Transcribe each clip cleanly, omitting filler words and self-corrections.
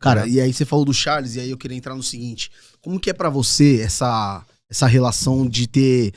Cara, e aí você falou do Charles, e aí eu queria entrar no seguinte. Como que é pra você essa relação de ter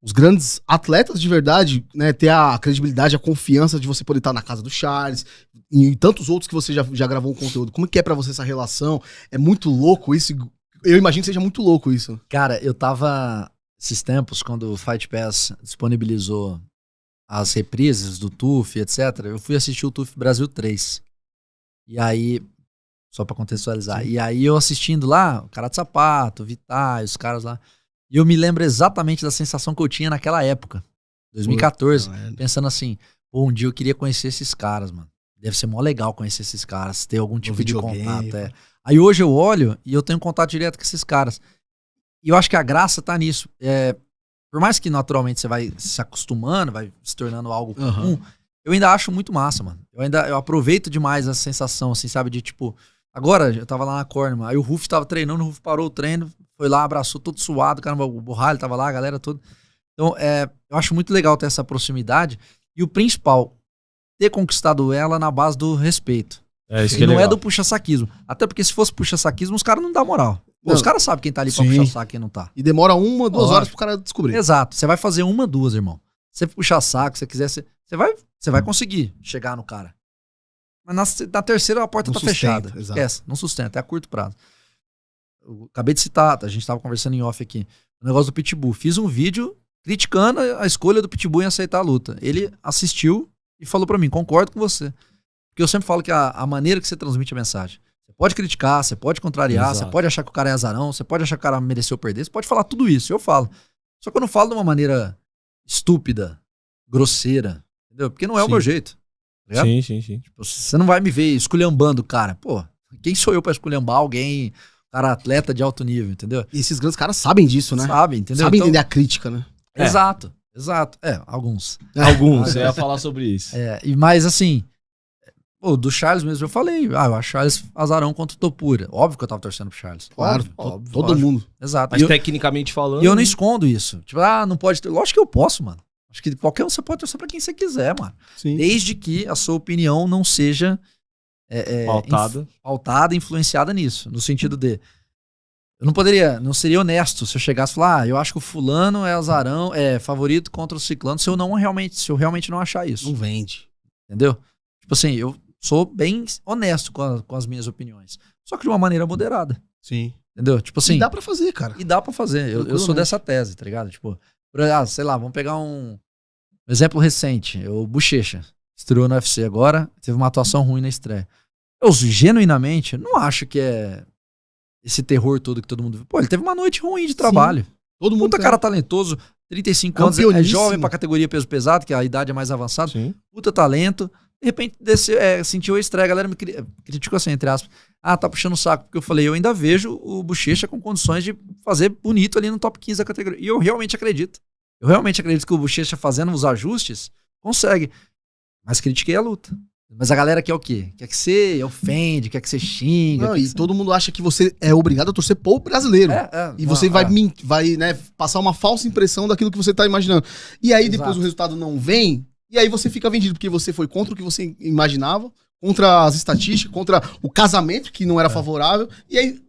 os grandes atletas de verdade, né, ter a credibilidade, a confiança de você poder estar na casa do Charles e tantos outros que você já gravou um conteúdo. Como que é pra você essa relação? É muito louco isso? Eu imagino que seja muito louco isso. Cara, eu tava esses tempos, quando o Fight Pass disponibilizou as reprises do TUF, etc., eu fui assistir o TUF Brasil 3. E aí, só pra contextualizar, e aí eu assistindo lá, o Cara de Sapato, o Vitai, os caras lá, e eu me lembro exatamente da sensação que eu tinha naquela época, 2014, pensando assim, pô, um dia eu queria conhecer esses caras, mano. Deve ser mó legal conhecer esses caras, ter algum tipo de contato. Aí hoje eu olho e eu tenho contato direto com esses caras. E eu acho que a graça tá nisso. Por mais que naturalmente você vai se acostumando, vai se tornando algo comum, eu ainda acho muito massa, mano. Eu aproveito demais essa sensação, assim, sabe? De tipo, agora eu tava lá na Cornman, aí o Ruf tava treinando, o Ruf parou o treino, foi lá, abraçou, todo suado, caramba, o Borralho tava lá, a galera toda. Então, eu acho muito legal ter essa proximidade. E o principal, ter conquistado ela na base do respeito. Isso e que não legal. É do puxa-saquismo. Até porque se fosse puxa-saquismo, os caras não dão moral. Pô, os caras sabem quem tá ali pra puxar saco e quem não tá. E demora 1, 2 horas pro cara descobrir. Exato. Você vai fazer 1, 2, irmão. Se você puxar saco, se você quiser, você vai conseguir chegar no cara. Mas na terceira a porta Não tá sustenta, fechada. exato. Esquece, não sustenta, é a curto prazo. Eu acabei de citar, a gente tava conversando em off aqui, o negócio do Pitbull. Fiz um vídeo criticando a escolha do Pitbull em aceitar a luta. Ele assistiu e falou pra mim, concordo com você. Porque eu sempre falo que a maneira que você transmite a mensagem. Você pode criticar, você pode contrariar, Exato. você pode achar que o cara é azarão, você pode achar que o cara mereceu perder, você pode falar tudo isso, eu falo. Só que eu não falo de uma maneira estúpida, grosseira, entendeu? Porque não é o meu jeito. Tá ligado? Sim. Tipo, você não vai me ver esculhambando o cara. Pô, quem sou eu pra esculhambar alguém, cara atleta de alto nível, entendeu? E esses grandes caras sabem disso, né? Sabem, entendeu? Sabem Então, entender a crítica, né? Exato. Alguns. Alguns, eu ia falar sobre isso. Mas assim, do Charles mesmo eu falei, eu acho Charles azarão contra o Topura. Óbvio que eu tava torcendo pro Charles. Claro, Óbvio, todo lógico. mundo. Exato. Mas tecnicamente falando... E eu não escondo isso. Tipo, não pode ter. Lógico que eu posso, mano. Acho que qualquer um você pode torcer pra quem você quiser, mano. Sim. Desde que a sua opinião não seja pautada, influenciada nisso. No sentido de... Eu não seria honesto se eu chegasse e falar, eu acho que o fulano é azarão, é favorito contra o ciclano, se eu realmente não achar isso. Não vende. Entendeu? Tipo assim, eu sou bem honesto com as minhas opiniões. Só que de uma maneira moderada. Sim. Entendeu? Tipo assim... E dá pra fazer, cara. E dá pra fazer. Eu sou dessa tese, tá ligado? Tipo, sei lá, vamos pegar um exemplo recente. O Bochecha estreou no UFC agora, teve uma atuação ruim na estreia. Eu, genuinamente, não acho que é esse terror todo que todo mundo viu. Pô, ele teve uma noite ruim de trabalho. Todo mundo Puta cara talentoso, 35 anos, é jovem pra categoria peso pesado, que a idade é mais avançada. Sim. Puta talento. De repente, sentiu a estreia, a galera me criticou assim, entre aspas. Tá puxando o saco, porque eu falei, eu ainda vejo o Bochecha com condições de fazer bonito ali no top 15 da categoria. E eu realmente acredito. Eu realmente acredito que o Bochecha fazendo os ajustes, consegue. Mas critiquei a luta. Mas a galera quer o quê? Quer que você ofende, quer que você xinga. Não, e todo mundo acha que você é obrigado a torcer pro brasileiro. E você vai né, passar uma falsa impressão daquilo que você tá imaginando. E aí depois o resultado não vem, e aí você fica vendido, porque você foi contra o que você imaginava, contra as estatísticas, contra o casamento, que não era favorável, e aí,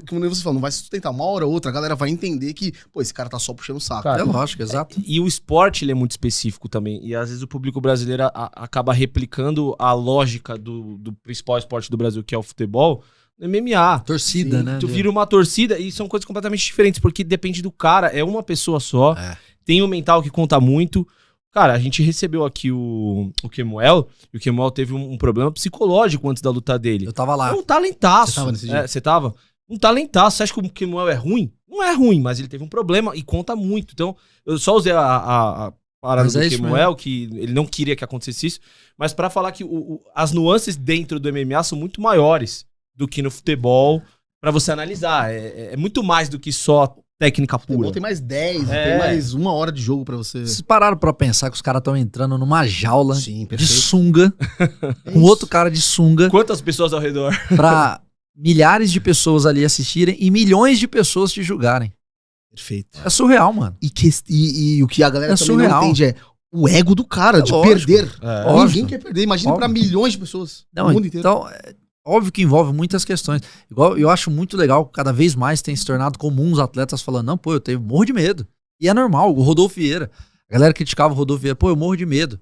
como você falou, não vai se sustentar uma hora ou outra, a galera vai entender que, pô, esse cara tá só puxando o saco. Cara, é lógico, exato. E o esporte, ele é muito específico também, e às vezes o público brasileiro acaba replicando a lógica do principal esporte do Brasil, que é o futebol, no MMA. Torcida, Sim, né? Tu vira uma torcida, e são coisas completamente diferentes, porque depende do cara, é uma pessoa só, tem o mental que conta muito. Cara, a gente recebeu aqui o Kemuel, e o Kemuel teve um problema psicológico antes da luta dele. Eu tava lá. É um talentaço. Você tava nesse dia? Você tava? Um talentaço. Você acha que o Kemuel é ruim? Não é ruim, mas ele teve um problema e conta muito. Então, eu só usei a parada do Kemuel, que ele não queria que acontecesse isso, mas pra falar que as nuances dentro do MMA são muito maiores do que no futebol, pra você analisar. É muito mais do que só técnica pura. Tem mais 10, tem mais 1 hora de jogo pra você. Vocês pararam pra pensar que os caras estão entrando numa jaula Sim, de sunga, com outro cara de sunga, Quantas pessoas ao redor? pra milhares de pessoas ali assistirem e milhões de pessoas te julgarem. Perfeito. É surreal, mano. E o que a galera também surreal. não entende é o ego do cara, de lógico. perder. É. Ninguém Lógico. quer perder. Imagina pra Óbvio. milhões de pessoas Não, no mundo inteiro. então, óbvio que envolve muitas questões. Igual, eu acho muito legal, cada vez mais tem se tornado comum os atletas falando, não, pô, eu morro de medo. E é normal, o Rodolfo Vieira. A galera criticava o Rodolfo Vieira, pô, eu morro de medo.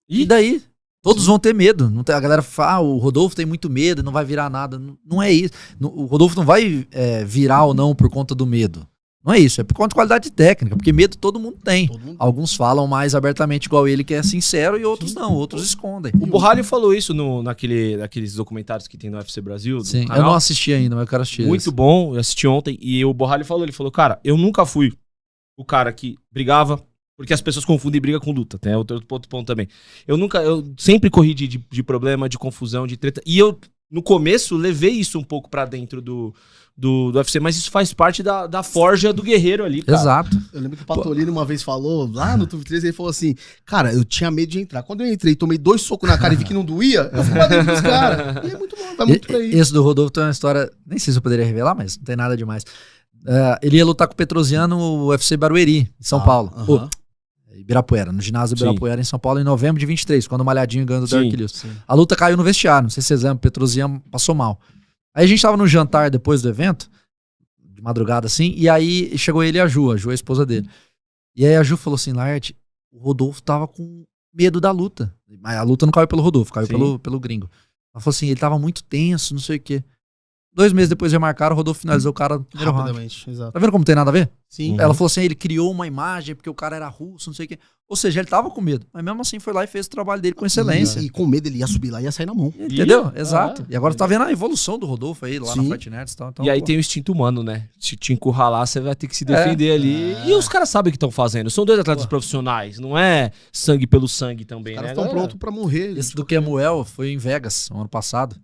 E daí? Todos vão ter medo. Não tem, a galera fala, o Rodolfo tem muito medo, não vai virar nada. Não é isso. O Rodolfo não vai virar ou não por conta do medo. Não é isso, é por conta de qualidade técnica, porque medo todo mundo tem. Alguns falam mais abertamente igual ele, que é sincero, e outros não, outros escondem. O Borralho falou isso naqueles documentários que tem no UFC Brasil. Sim, eu não assisti ainda, mas eu quero assistir. Muito bom, eu assisti ontem, e o Borralho falou, cara, eu nunca fui o cara que brigava, porque as pessoas confundem briga com luta, tem outro ponto também. Eu sempre corri de problema, de confusão, de treta, e eu, no começo, levei isso um pouco pra dentro do UFC, mas isso faz parte da forja do guerreiro ali, cara. Exato. Eu lembro que o Patolino uma vez falou, lá no TUF 13, ele falou assim, cara, eu tinha medo de entrar. Quando eu entrei, tomei 2 socos na cara e vi que não doía, eu fui pra dentro dos caras. E é muito bom, vai muito pra aí. Esse do Rodolfo tem uma história, nem sei se eu poderia revelar, mas não tem nada demais. Ele ia lutar com o Petrosiano no UFC Barueri, em São Paulo. Ibirapuera, no ginásio do Ibirapuera, em São Paulo, em novembro de 23, quando o Malhadinho ganhou do Derrick Lewis. A luta caiu no vestiário, não sei se vocês lembram, o Petrosiano passou mal. Aí a gente tava no jantar depois do evento, de madrugada assim, e aí chegou ele e a Ju é a esposa dele. E aí a Ju falou assim, Laerte, o Rodolfo tava com medo da luta. Mas a luta não caiu pelo Rodolfo, caiu pelo gringo. Ela falou assim, ele tava muito tenso, não sei o quê. 2 meses depois remarcaram, o Rodolfo finalizou o cara no primeiro round. Exato. Tá vendo como tem nada a ver? Sim. Ela falou assim, ele criou uma imagem porque o cara era russo, não sei o quê. Ou seja, ele tava com medo, mas mesmo assim foi lá e fez o trabalho dele com excelência. E com medo ele ia subir lá e ia sair na mão. Entendeu? Exato. E agora tá vendo a evolução do Rodolfo aí, lá na Fight Nerds e tal. Então, e aí tem o instinto humano, né? Se te encurralar, você vai ter que se defender ali. E os caras sabem o que estão fazendo. São 2 atletas profissionais, não é sangue pelo sangue também, os caras né? estão prontos pra morrer. Esse do Kemuel foi em Vegas, no ano passado.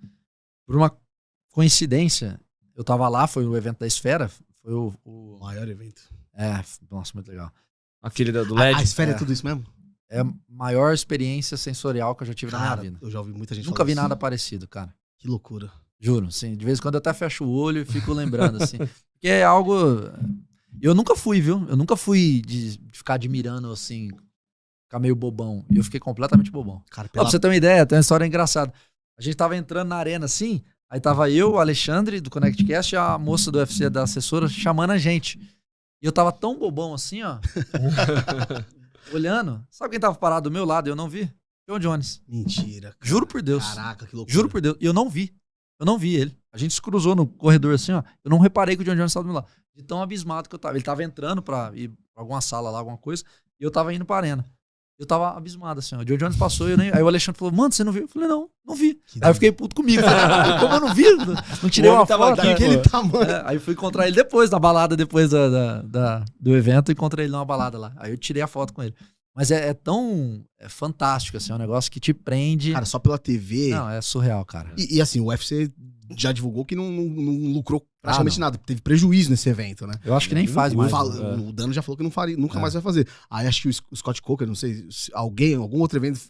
Por uma coincidência, eu tava lá, foi o evento da Esfera. Foi o maior evento. Nossa, muito legal. Aquele do LED? A Esfera é tudo isso mesmo? É a maior experiência sensorial que eu já tive na minha vida. Eu já ouvi muita gente Nunca vi nada parecido, cara. Que loucura. Juro, sim. De vez em quando eu até fecho o olho e fico lembrando, assim. Porque é algo... Eu nunca fui, viu? Eu nunca fui de ficar admirando, assim, ficar meio bobão. Eu fiquei completamente bobão. Cara, pra você ter uma ideia, tem uma história engraçada. A gente tava entrando na arena, assim, aí tava eu, o Alexandre, do ConnectCast, e a moça do UFC, da assessora, chamando a gente. E eu tava tão bobão assim, ó. Olhando. Sabe quem tava parado do meu lado e eu não vi? John Jones. Mentira. Cara. Juro por Deus. Caraca, que loucura. Juro por Deus. E eu não vi. Eu não vi ele. A gente se cruzou no corredor assim, ó. Eu não reparei que o John Jones estava do meu lado. De tão abismado que eu tava. Ele tava entrando pra ir pra alguma sala lá, alguma coisa. E eu tava indo pra arena. Eu tava abismado assim, ó. O John Jones passou e eu nem... Aí o Alexandre falou, mano, você não viu? Eu falei, não vi. Aí eu fiquei puto comigo. Falei, como eu não vi? Não tirei uma foto. Daquele tamanho. Aí eu fui encontrar ele depois, na balada, depois do evento. Encontrei ele numa balada lá. Aí eu tirei a foto com ele. Mas é tão fantástico, assim, é um negócio que te prende. Cara, só pela TV. Não, é surreal, cara. E assim, o UFC já divulgou que não lucrou praticamente nada. Teve prejuízo nesse evento, né? Eu acho que nem faz mais. O Dano já falou que não faria, nunca mais vai fazer. Aí acho que o Scott Coker, não sei, algum outro evento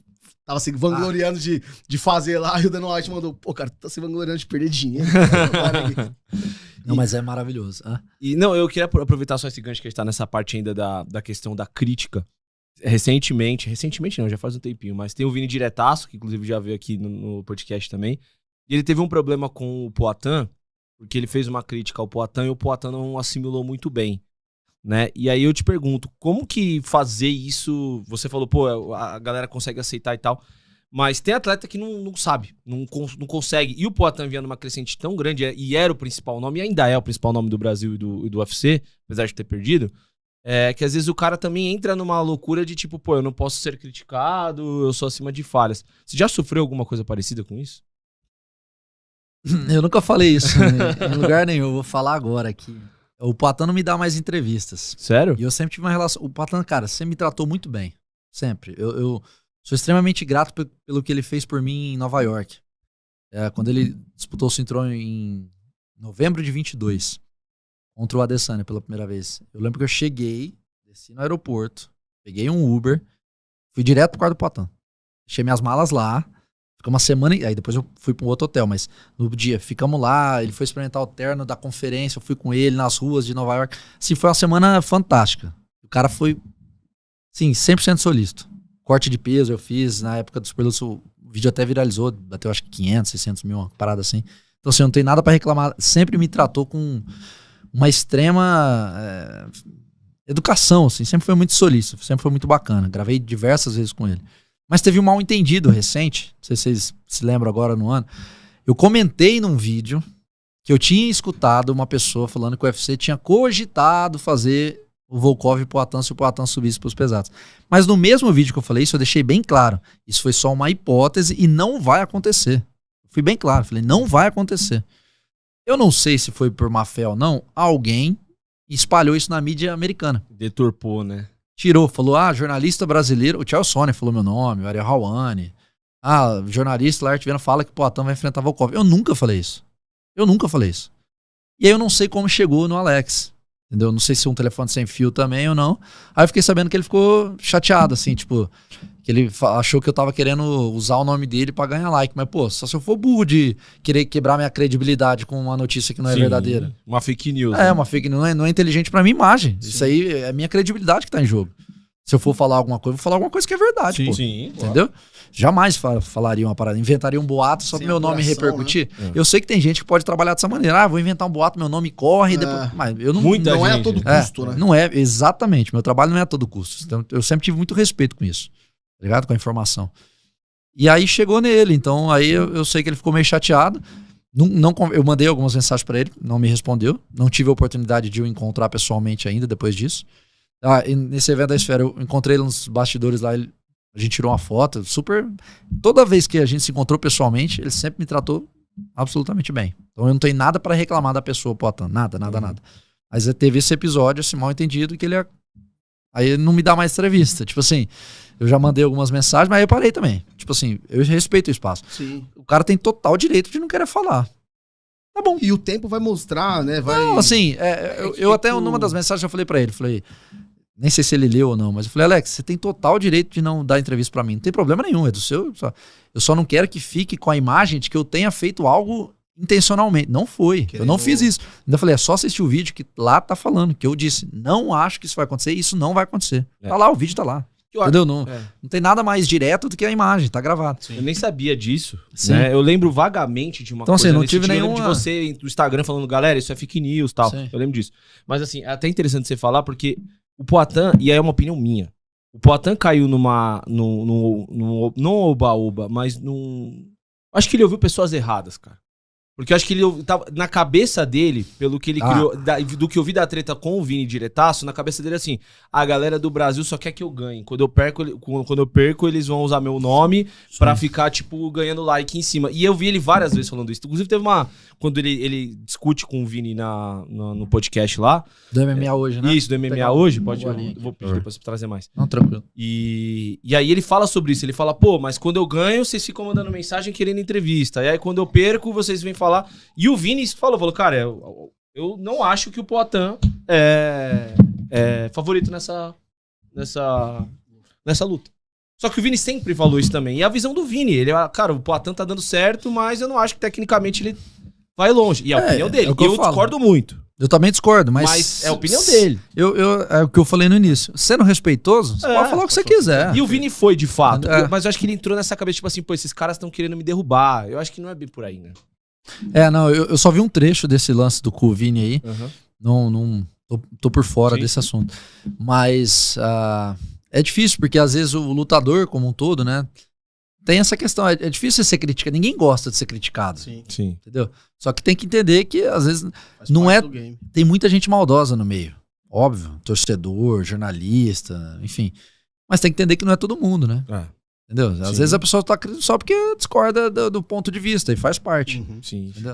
tava se vangloriando de fazer lá, e o Dana White mandou, pô, cara, tá se vangloriando de perder dinheiro. Não, mas é maravilhoso. E não, eu queria aproveitar só esse gancho que a gente tá nessa parte ainda da questão da crítica. Recentemente não, já faz um tempinho, mas tem o Vini Diretaço, que inclusive já veio aqui no podcast também, e ele teve um problema com o Poatan, porque ele fez uma crítica ao Poatan e o Poatan não assimilou muito bem, né? E aí eu te pergunto, como que fazer isso? Você falou, pô, a galera consegue aceitar e tal, mas tem atleta que não sabe, não consegue, e o Poatan vinha numa crescente tão grande, e era o principal nome, e ainda é o principal nome do Brasil e do UFC, apesar de ter perdido, que às vezes o cara também entra numa loucura de tipo, pô, eu não posso ser criticado, eu sou acima de falhas. Você já sofreu alguma coisa parecida com isso? Eu nunca falei isso em lugar nenhum, eu vou falar agora aqui. O Poatan não me dá mais entrevistas. Sério? E eu sempre tive uma relação... O Poatan, cara, sempre me tratou muito bem. Sempre. Eu sou extremamente grato pelo que ele fez por mim em Nova York. Quando ele disputou o cinturão em novembro de 22. Contra o Adesanya pela primeira vez. Eu lembro que eu cheguei, desci no aeroporto, peguei um Uber, fui direto pro quarto do Poatan. Deixei minhas malas lá, ficamos uma semana, aí depois eu fui pra um outro hotel, mas no dia, ficamos lá, ele foi experimentar o terno da conferência, eu fui com ele nas ruas de Nova York. Assim, foi uma semana fantástica. O cara foi, sim, 100% solícito. Corte de peso eu fiz na época do Superluto vídeo até viralizou, bateu acho que 500, 600 mil, uma parada assim. Então assim, eu não tenho nada pra reclamar. Sempre me tratou com uma extrema educação, assim. Sempre foi muito solícito, sempre foi muito bacana. Gravei diversas vezes com ele. Mas teve um mal entendido recente, não sei se vocês se lembram agora no ano. Eu comentei num vídeo que eu tinha escutado uma pessoa falando que o UFC tinha cogitado fazer o Volkov e o Poatan se o Poatan subisse para os pesados. Mas no mesmo vídeo que eu falei isso, eu deixei bem claro. Isso foi só uma hipótese e não vai acontecer. Fui bem claro, falei, não vai acontecer. Eu não sei se foi por má fé ou não, alguém espalhou isso na mídia americana. Deturpou, né? Tirou, falou, jornalista brasileiro, o Charles Sonnen falou meu nome, o Ariel Helwani. Jornalista lá, Artiviano fala que o Poatan vai enfrentar Volkov. Eu nunca falei isso. E aí eu não sei como chegou no Alex. Entendeu? Não sei se um telefone sem fio também ou não. Aí eu fiquei sabendo que ele ficou chateado, assim, tipo, que ele achou que eu tava querendo usar o nome dele pra ganhar like. Mas, pô, só se eu for burro de querer quebrar minha credibilidade com uma notícia que não é verdadeira. Uma fake news. Uma fake news. Não é inteligente pra minha imagem. Sim. Isso aí é minha credibilidade que tá em jogo. Se eu for falar alguma coisa, eu vou falar alguma coisa que é verdade, sim, entendeu? Claro. Jamais falaria uma parada, inventaria um boato só pro meu nome repercutir. Né? Eu sei que tem gente que pode trabalhar dessa maneira. Vou inventar um boato, meu nome corre, depois... Mas eu não é a todo custo, né? Não é, exatamente. Meu trabalho não é a todo custo. Então, eu sempre tive muito respeito com isso, tá ligado? Com a informação. E aí chegou nele, então aí eu sei que ele ficou meio chateado. Eu mandei algumas mensagens pra ele, não me respondeu. Não tive a oportunidade de o encontrar pessoalmente ainda depois disso. E nesse evento da Esfera, eu encontrei ele nos bastidores lá, a gente tirou uma foto, super... Toda vez que a gente se encontrou pessoalmente, ele sempre me tratou absolutamente bem. Então eu não tenho nada pra reclamar da pessoa, Poatan, nada. Mas teve esse episódio, assim, mal entendido, que aí ele não me dá mais entrevista. Tipo assim, eu já mandei algumas mensagens, mas aí eu parei também. Tipo assim, eu respeito o espaço. Sim. O cara tem total direito de não querer falar. Tá bom. E o tempo vai mostrar, né? Não, assim, eu até numa das mensagens eu falei pra ele, nem sei se ele leu ou não, mas eu falei, Alex, você tem total direito de não dar entrevista pra mim. Não tem problema nenhum, é do seu. Eu só não quero que fique com a imagem de que eu tenha feito algo intencionalmente. Não foi. Eu não fiz isso. Ainda falei, é só assistir o vídeo que lá tá falando, que eu disse, não acho que isso vai acontecer, isso não vai acontecer. Tá lá, o vídeo tá lá. Entendeu? Não tem nada mais direto do que a imagem, tá gravado. Eu nem sabia disso. Né? Eu lembro vagamente de uma coisa. Então, assim, não tive nenhum. De você no Instagram falando, galera, isso é fake news e tal. Sim. Eu lembro disso. Mas, assim, é até interessante você falar, porque o Poatan, e aí é uma opinião minha, o Poatan caiu não oba-oba, mas acho que ele ouviu pessoas erradas, cara. Porque eu acho que ele tava na cabeça dele, pelo que ele criou, do que eu vi da treta com o Vini diretaço, na cabeça dele assim, a galera do Brasil só quer que eu ganhe. Quando eu perco, eles vão usar meu nome pra ficar, tipo, ganhando like em cima. E eu vi ele várias vezes falando isso. Inclusive teve quando ele discute com o Vini no podcast lá. Do MMA hoje, né? Isso, do MMA hoje. Vou pedir depois pra trazer mais. Não, tranquilo. E aí ele fala sobre isso. Ele fala, pô, mas quando eu ganho, vocês ficam mandando mensagem querendo entrevista. E aí quando eu perco, vocês vêm falar. E o Vini falou, cara, eu não acho que o Poatan é favorito nessa luta. Só que o Vini sempre falou isso também. E a visão do Vini, cara, o Poatan tá dando certo, mas eu não acho que tecnicamente ele vai longe. E é a opinião dele. Eu discordo muito. Eu também discordo, mas é a opinião dele. É o que eu falei no início. Sendo respeitoso, você pode falar o que você quiser. E o Vini foi, de fato. Mas eu acho que ele entrou nessa cabeça, tipo assim, pô, esses caras estão querendo me derrubar. Eu acho que não é bem por aí, né? Não, eu só vi um trecho desse lance do Vini aí. Não tô por fora desse assunto. Mas é difícil, porque às vezes o lutador como um todo, né, tem essa questão, é difícil ser criticado, ninguém gosta de ser criticado. Sim. Entendeu? Só que tem que entender que às vezes não é, tem muita gente maldosa no meio. Óbvio, torcedor, jornalista, enfim. Mas tem que entender que não é todo mundo, né? Entendeu? Às vezes a pessoa tá só porque discorda do ponto de vista e faz parte. Sim. Entendeu?